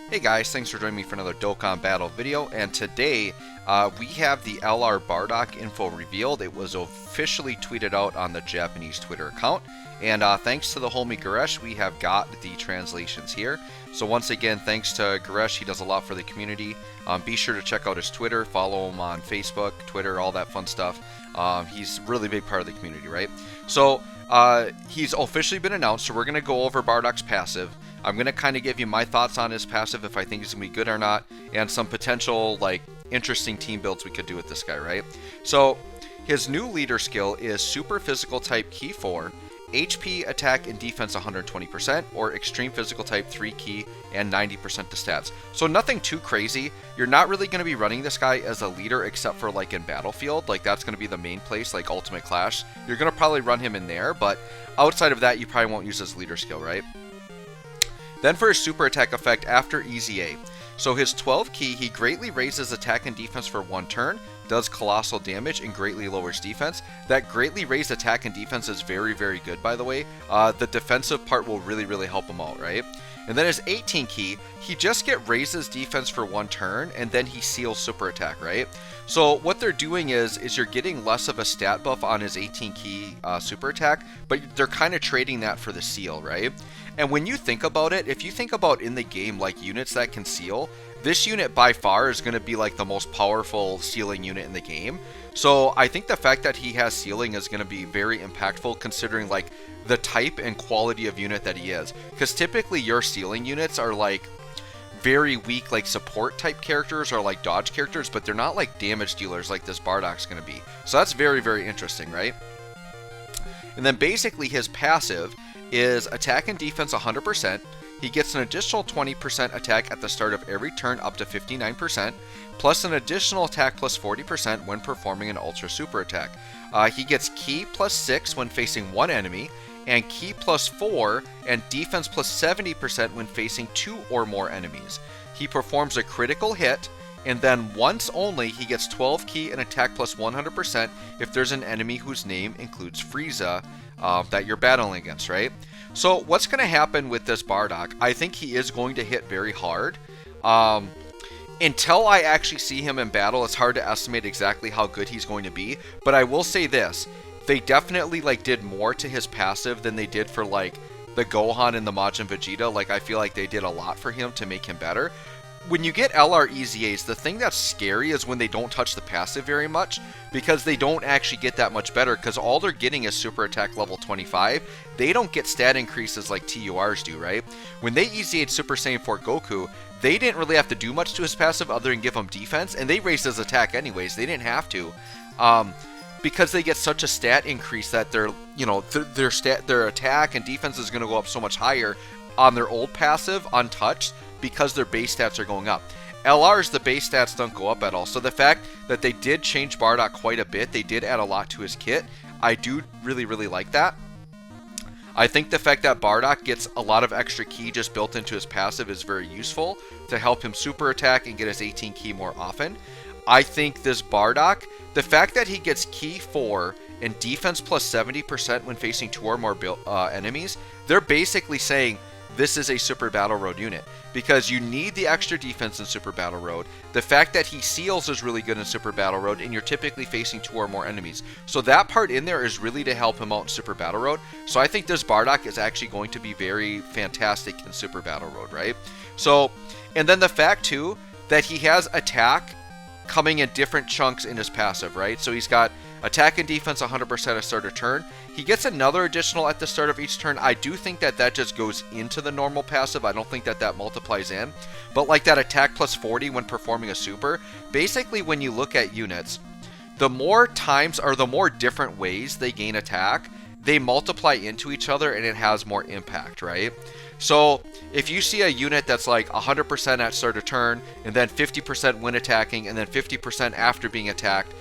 Hey guys, thanks for joining me for another Dokkan Battle video, and today we have the LR Bardock info revealed. It was officially tweeted out on the Japanese Twitter account, and thanks to the homie Garesh, we have got the translations here. So once again, thanks to Garesh, he does a lot for the community. Be sure to check out his Twitter, follow him on Facebook, Twitter, all that fun stuff. He's a really big part of the community, right? So he's officially been announced, so we're going to go over Bardock's passive. I'm going to kind of give you my thoughts on his passive, if I think he's going to be good or not, and some potential, like, interesting team builds we could do with this guy, right? So, his new leader skill is Super Physical Type Key 4, HP, Attack, and Defense 120%, or Extreme Physical Type 3 Key and 90% to stats. So nothing too crazy. You're not really going to be running this guy as a leader except for, like, in Battlefield. Like, that's going to be the main place, like Ultimate Clash. You're going to probably run him in there, but outside of that, you probably won't use his leader skill, right? Then for his super attack effect after EZA. So his 12 key, he greatly raises attack and defense for 1 turn, does colossal damage, and greatly lowers defense. That greatly raised attack and defense is very, very good, by the way. The defensive part will really help him out, right? And then his 18 key, he just raises defense for 1 turn, and then he seals super attack, right? So what they're doing is you're getting less of a stat buff on his 18 key super attack, but they're kind of trading that for the seal, right? And when you think about it, if you think about in the game like units that can seal, this unit by far is going to be like the most powerful sealing unit in the game. So I think the fact that he has sealing is going to be very impactful, considering like the type and quality of unit that he is. Because typically your sealing units are like very weak, like support type characters or like dodge characters, but they're not like damage dealers like this Bardock's going to be. So that's very interesting, right? And then basically his passive is attack and defense 100%. He gets an additional 20% attack at the start of every turn up to 59%, plus an additional attack plus 40% when performing an ultra super attack. He gets ki plus 6 when facing 1 enemy, and ki plus 4 and defense plus 70% when facing 2 or more enemies. He performs a critical hit, and then once only he gets 12 ki and attack plus 100% if there's an enemy whose name includes Frieza that you're battling against, right? So what's going to happen with this Bardock, I think he is going to hit very hard. Until I actually see him in battle, it's hard to estimate exactly how good he's going to be, but I will say this, they definitely like did more to his passive than they did for like the Gohan and the Majin Vegeta. Like I feel like they did a lot for him to make him better. When you get LR EZAs, the thing that's scary is when they don't touch the passive very much, because they don't actually get that much better, because all they're getting is super attack level 25. They don't get stat increases like TURs do, right? When they EZA'd Super Saiyan 4 Goku, they didn't really have to do much to his passive other than give him defense, and they raised his attack anyways. They didn't have to. Because they get such a stat increase that their attack and defense is going to go up so much higher on their old passive untouched, because their base stats are going up. LR's, the base stats don't go up at all. So the fact that they did change Bardock quite a bit, they did add a lot to his kit, I do really like that. I think the fact that Bardock gets a lot of extra ki just built into his passive is very useful to help him super attack and get his 18 ki more often. I think this Bardock, the fact that he gets ki 4 and defense plus 70% when facing 2 or more enemies, they're basically saying this is a Super Battle Road unit, because you need the extra defense in Super Battle Road. The fact that he seals is really good in Super Battle Road, and you're typically facing 2 or more enemies. So that part in there is really to help him out in Super Battle Road. So I think this Bardock is actually going to be very fantastic in Super Battle Road, right? So, and then the fact too that he has attack coming in different chunks in his passive, right? So he's got attack and defense 100% at start of turn. He gets another additional at the start of each turn. I do think that that just goes into the normal passive. I don't think that that multiplies in. But like that attack plus 40 when performing a super, basically when you look at units, the more times or the more different ways they gain attack, they multiply into each other and it has more impact, right? So if you see a unit that's like 100% at start of turn, and then 50% when attacking, and then 50% after being attacked,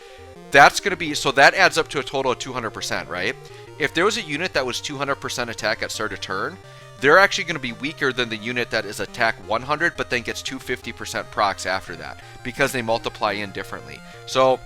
that's going to be, so that adds up to a total of 200%, right? If there was a unit that was 200% attack at start of turn, they're actually going to be weaker than the unit that is attack 100, but then gets 250% procs after that, because they multiply in differently. So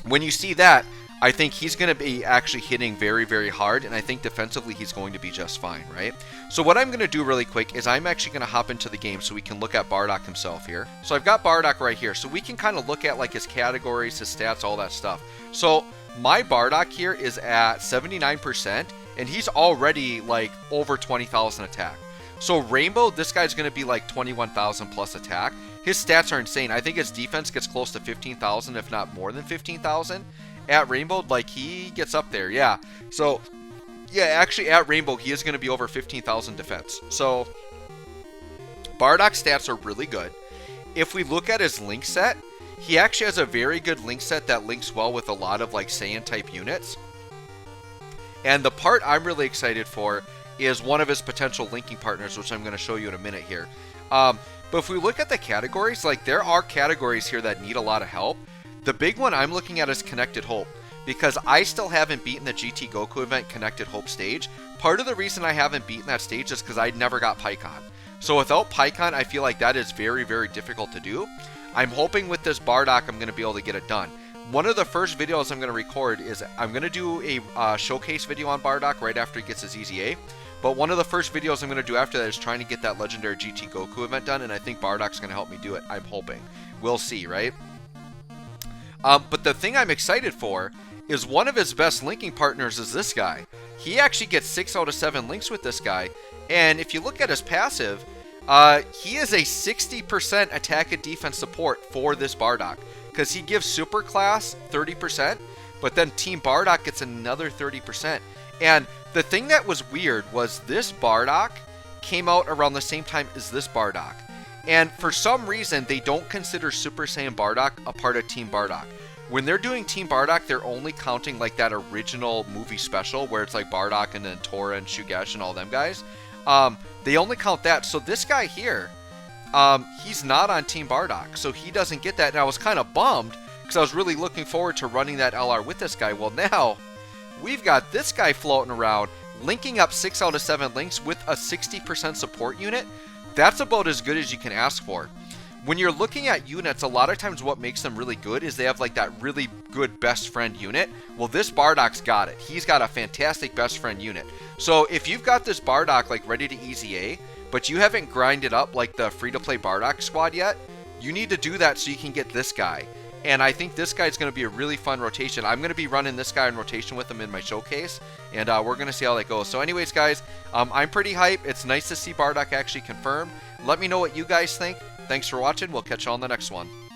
when you see that, I think he's going to be actually hitting very, very hard, and I think defensively he's going to be just fine, right? So what I'm going to do really quick is I'm actually going to hop into the game so we can look at Bardock himself here. So I've got Bardock right here, so we can kind of look at like his categories, his stats, all that stuff. So my Bardock here is at 79%, and he's already like over 20,000 attack. So Rainbow, this guy's going to be like 21,000 plus attack. His stats are insane. I think his defense gets close to 15,000, if not more than 15,000. At Rainbow, like, he gets up there, yeah. So, yeah, actually, at Rainbow, he is going to be over 15,000 defense. So, Bardock's stats are really good. If we look at his link set, he actually has a very good link set that links well with a lot of, like, Saiyan-type units. And the part I'm really excited for is one of his potential linking partners, which I'm going to show you in a minute here. But if we look at the categories, like, there are categories here that need a lot of help. The big one I'm looking at is Connected Hope, because I still haven't beaten the GT Goku event Connected Hope stage. Part of the reason I haven't beaten that stage is because I never got Pikkon. So without Pikkon, I feel like that is very, very difficult to do. I'm hoping with this Bardock, I'm going to be able to get it done. One of the first videos I'm going to record is I'm going to do a showcase video on Bardock right after he gets his EZA. But one of the first videos I'm going to do after that is trying to get that legendary GT Goku event done, and I think Bardock's going to help me do it. I'm hoping. We'll see, right? But the thing I'm excited for is one of his best linking partners is this guy. He actually gets 6 out of 7 links with this guy. And if you look at his passive, he is a 60% attack and defense support for this Bardock. Because he gives Super Class 30%, but then Team Bardock gets another 30%. And the thing that was weird was this Bardock came out around the same time as this Bardock. And for some reason, they don't consider Super Saiyan Bardock a part of Team Bardock. When they're doing Team Bardock, they're only counting like that original movie special where it's like Bardock and then Tora and Shugesh and all them guys. They only count that. So this guy here, he's not on Team Bardock, so he doesn't get that. And I was kind of bummed because I was really looking forward to running that LR with this guy. Well, now we've got this guy floating around, linking up 6 out of 7 links with a 60% support unit. That's about as good as you can ask for. When you're looking at units, a lot of times what makes them really good is they have like that really good best friend unit. Well, this Bardock's got it. He's got a fantastic best friend unit. So if you've got this Bardock like ready to EZA, but you haven't grinded up like the free-to-play Bardock squad yet, you need to do that so you can get this guy. And I think this guy's going to be a really fun rotation. I'm going to be running this guy in rotation with him in my showcase, and we're going to see how that goes. So anyways, guys, I'm pretty hyped. It's nice to see Bardock actually confirmed. Let me know what you guys think. Thanks for watching. We'll catch you on the next one.